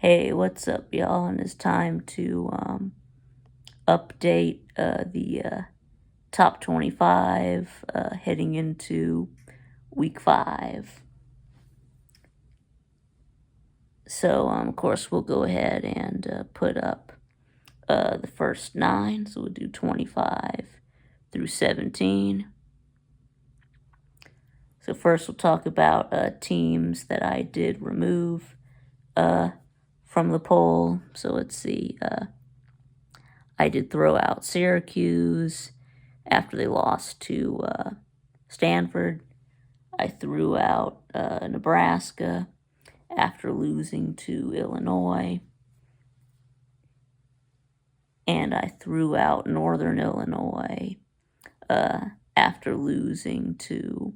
Hey, what's up, y'all? And it's time to update the top 25 heading into week 5. So, of course, we'll go ahead and put up the first 9. So we'll do 25 through 17. So, first, we'll talk about teams that I did remove uh, from the poll. So, let's see. I did throw out Syracuse after they lost to Stanford. I threw out Nebraska after losing to Illinois. And I threw out Northern Illinois after losing to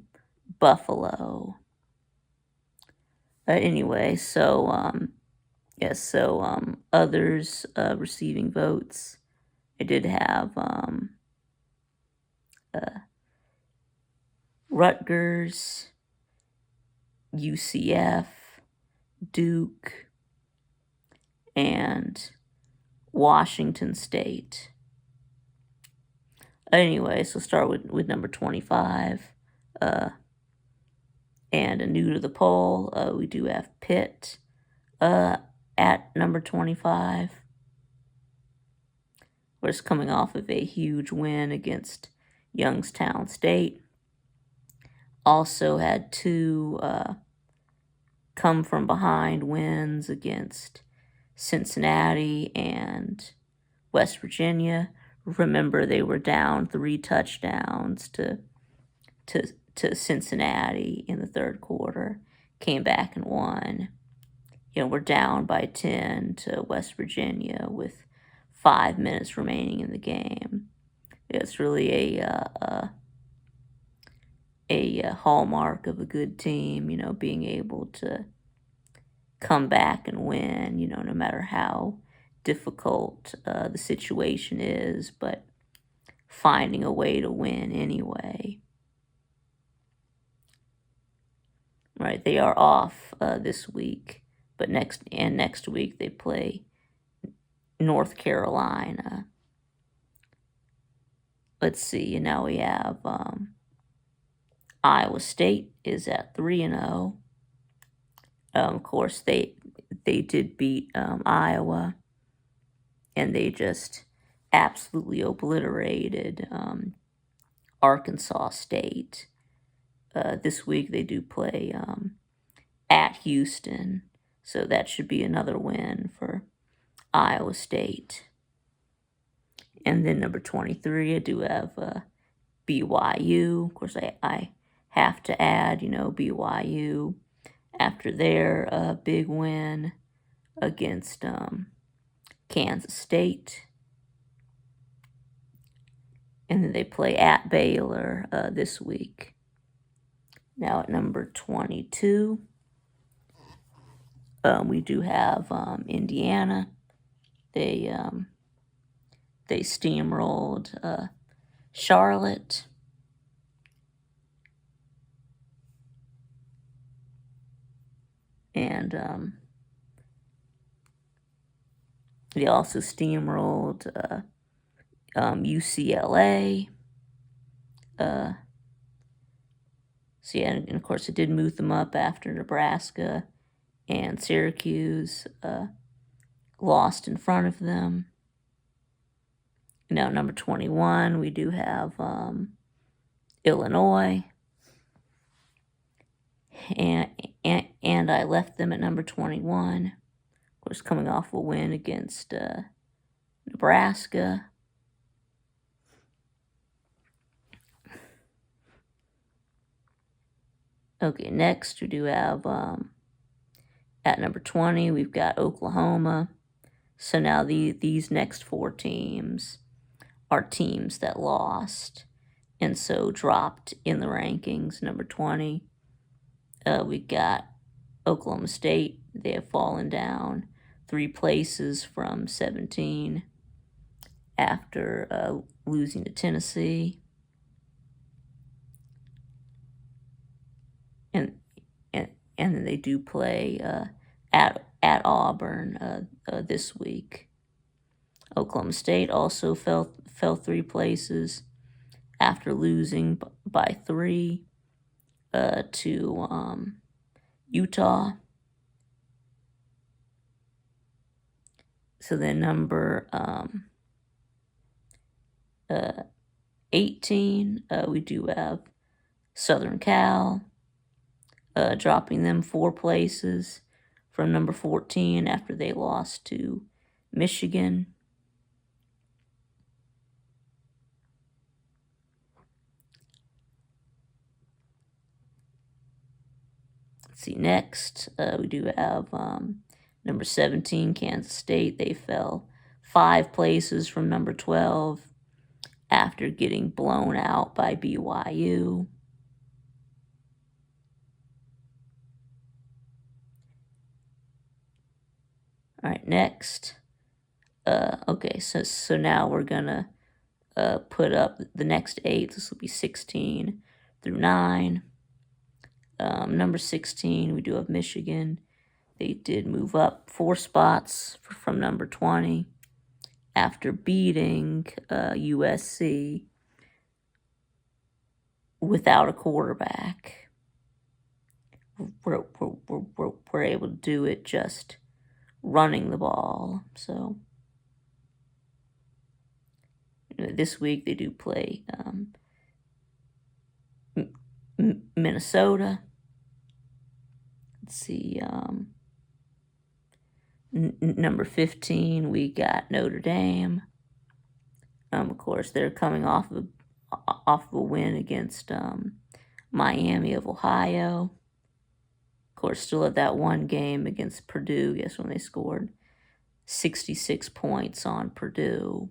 Buffalo. Anyway, so yes, so others receiving votes. I did have Rutgers, UCF, Duke, and Washington State. Anyway, so start with number 25. And a new to the poll, we do have Pitt at number 25. We're just coming off of a huge win against Youngstown State. Also had 2 come from behind wins against Cincinnati and West Virginia. Remember, they were down 3 touchdowns to Cincinnati in the third quarter, came back and won. We're down by 10 to West Virginia with 5 minutes remaining in the game. It's really a hallmark of a good team, being able to come back and win, no matter how difficult the situation is, but finding a way to win anyway. Right, they are off this week, but next week they play North Carolina. Let's see, now we have Iowa State is at 3-0. Of course, they did beat Iowa, and they just absolutely obliterated Arkansas State. This week they do play at Houston, so that should be another win for Iowa State. And then number 23, I do have BYU. Of course, I have to add, BYU after their big win against Kansas State. And then they play at Baylor this week. Now at number 22, we do have Indiana. They steamrolled Charlotte. And they also steamrolled UCLA. So yeah, and of course it did move them up after Nebraska and Syracuse lost in front of them. Now number 21, we do have Illinois. And I left them at number 21. Of course, coming off a win against Nebraska. Okay, next we do have at number 20, we've got Oklahoma. So now these next 4 teams are teams that lost and so dropped in the rankings. Number 20, we got Oklahoma State. They have fallen down 3 places from 17 after losing to Tennessee. And then they do play at Auburn this week. Oklahoma State also fell 3 places after losing by 3 to Utah. So then number 18, we do have Southern Cal, dropping them 4 places from number 14 after they lost to Michigan. Let's see, next we do have number 17, Kansas State. They fell 5 places from number 12 after getting blown out by BYU. All right, next. Okay, so now we're gonna put up the next 8. This will be 16 through 9. Number 16, we do have Michigan. They did move up 4 spots from number 20 after beating USC without a quarterback. We're able to do it just running the ball. So this week they do play Minnesota. Let's see, number 15, we got Notre Dame. Of course, they're coming off of a win against Miami of Ohio. Of course, still have that one game against Purdue. Guess when they scored 66 points on Purdue.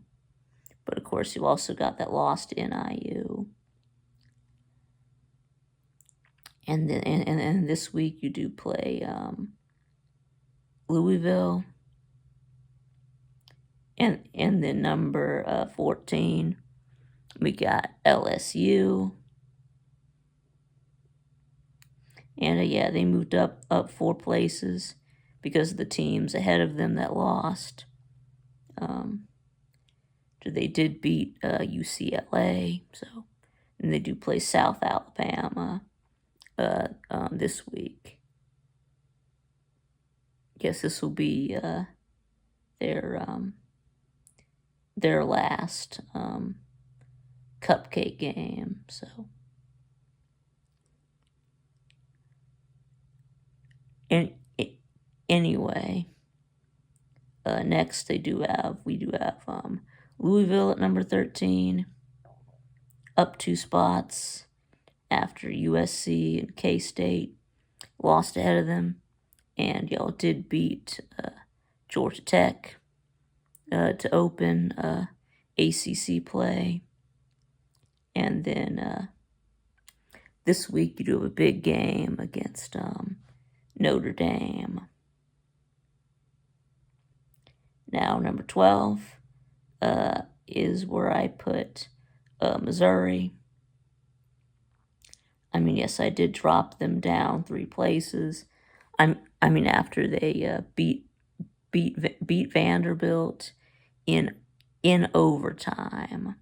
But of course, you also got that loss to NIU. And then and this week you do play Louisville. And then number 14, we got LSU. And yeah, they moved up 4 places because of the teams ahead of them that lost. They did beat UCLA, so, and they do play South Alabama this week. Guess this will be their last cupcake game. So anyway, next we do have Louisville at number 13, up 2 spots after USC and K-State lost ahead of them, and y'all did beat Georgia Tech to open ACC play. And then this week you do have a big game against Notre Dame. Now number 12 is where I put Missouri. I mean, yes, I did drop them down 3 places. I mean, after they beat Vanderbilt in overtime,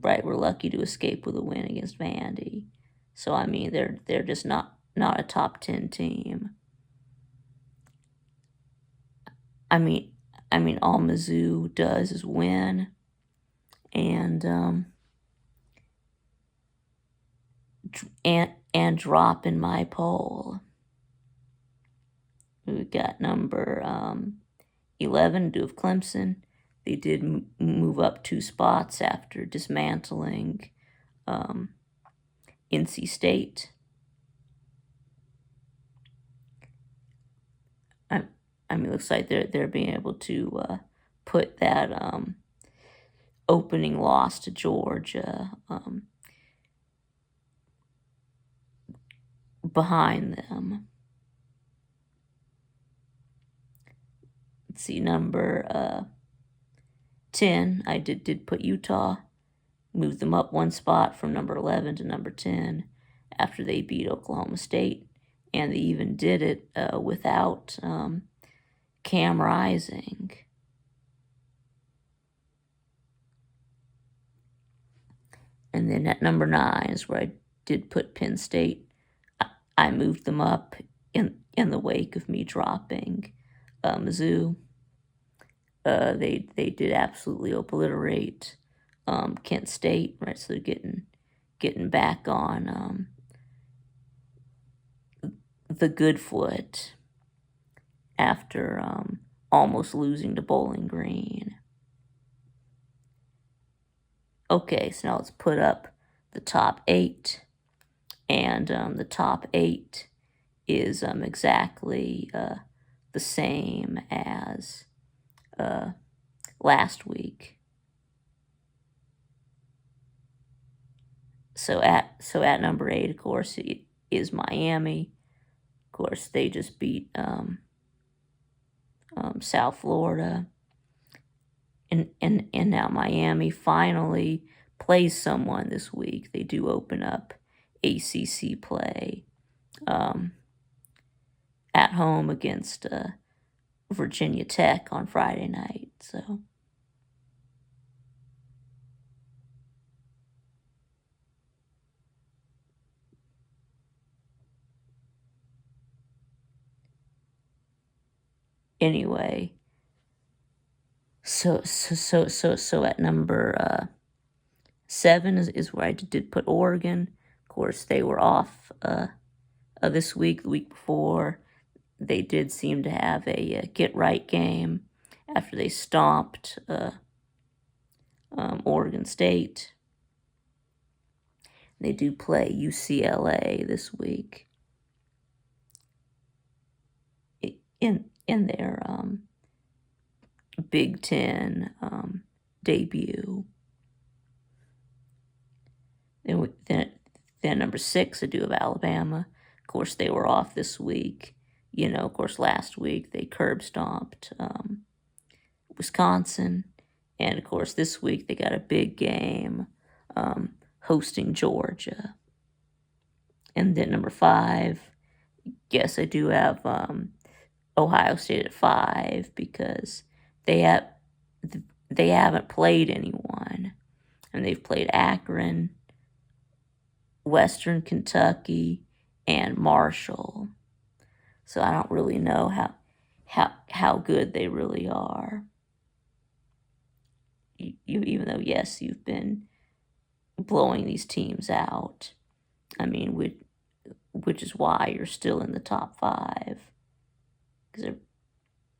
right? We're lucky to escape with a win against Vandy. So I mean, they're just not a top 10 team. I mean, all Mizzou does is win, and drop in my poll. We've got number 11, do have Clemson. They did move up 2 spots after dismantling NC State. I mean, it looks like they're being able to put that opening loss to Georgia behind them. Let's see, number 10, I did put Utah, moved them up 1 spot from number 11 to number 10 after they beat Oklahoma State and they even did it without Cam Rising. And then at number 9 is where I did put Penn State. I moved them up in the wake of me dropping Mizzou. They did absolutely obliterate Kent State, right? So they're getting back on the good foot after almost losing to Bowling Green. Okay, so now let's put up the top 8, and the top 8 is exactly the same as last week. So at number 8, of course, is Miami. Of course, they just beat South Florida, and now Miami finally plays someone this week. They do open up ACC play at home against Virginia Tech on Friday night. So anyway, so at number 7 is where I did put Oregon. Of course, they were off this week. The week before, they did seem to have a get right game after they stomped Oregon State. They do play UCLA this week in their Big Ten debut. Then number 6, I do have Alabama. Of course, they were off this week. Of course, last week they curb stomped Wisconsin. And, of course, this week they got a big game hosting Georgia. And then number 5, yes, I do have Ohio State at 5 because they haven't played anyone. And they've played Akron, Western Kentucky, and Marshall. So I don't really know how good they really are. Even though, yes, you've been blowing these teams out. I mean, which is why you're still in the top 5. Because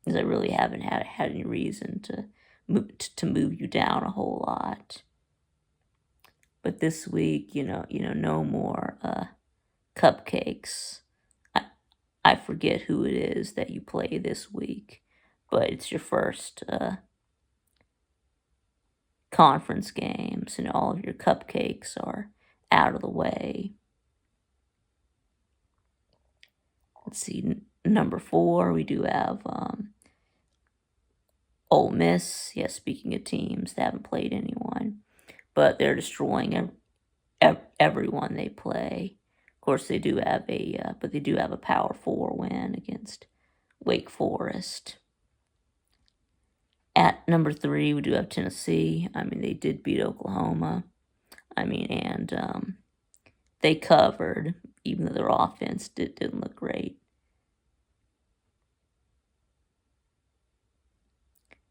I really haven't had any reason to move you down a whole lot. But this week, no more cupcakes. I forget who it is that you play this week, but it's your first conference games, and all of your cupcakes are out of the way. Let's see, number 4, we do have Ole Miss. Yes, speaking of teams, they haven't played anyone, but they're destroying everyone they play. Of course, they do have a Power 4 win against Wake Forest. At number 3, we do have Tennessee. I mean, they did beat Oklahoma. I mean, and they covered, even though their offense didn't look great.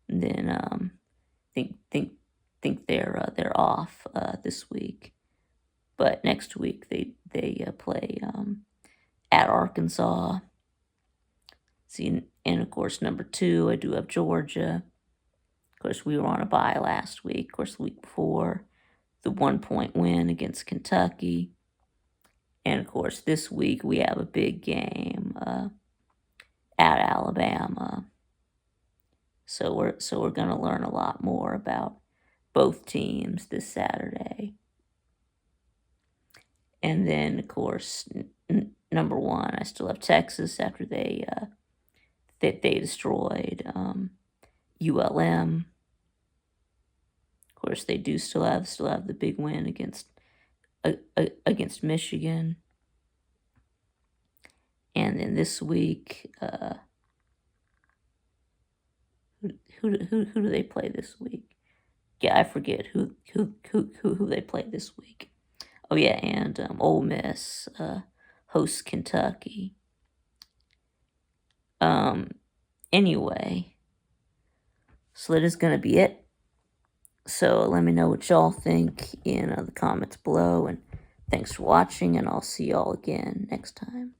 And then think they're off this week, but next week they play at Arkansas. See, and of course number 2, I do have Georgia. Of course, we were on a bye last week. Of course, the week before, the 1-point win against Kentucky. And, of course, this week we have a big game at Alabama. So we're going to learn a lot more about both teams this Saturday. And then, of course, number 1, I still have Texas after they destroyed ULM. Of course, they do still have the big win against Michigan. And then this week, who do they play this week? Yeah, I forget who they play this week. Oh yeah, and Ole Miss hosts Kentucky. Anyway, so that is gonna be it. So let me know what y'all think in the comments below, and thanks for watching, and I'll see y'all again next time.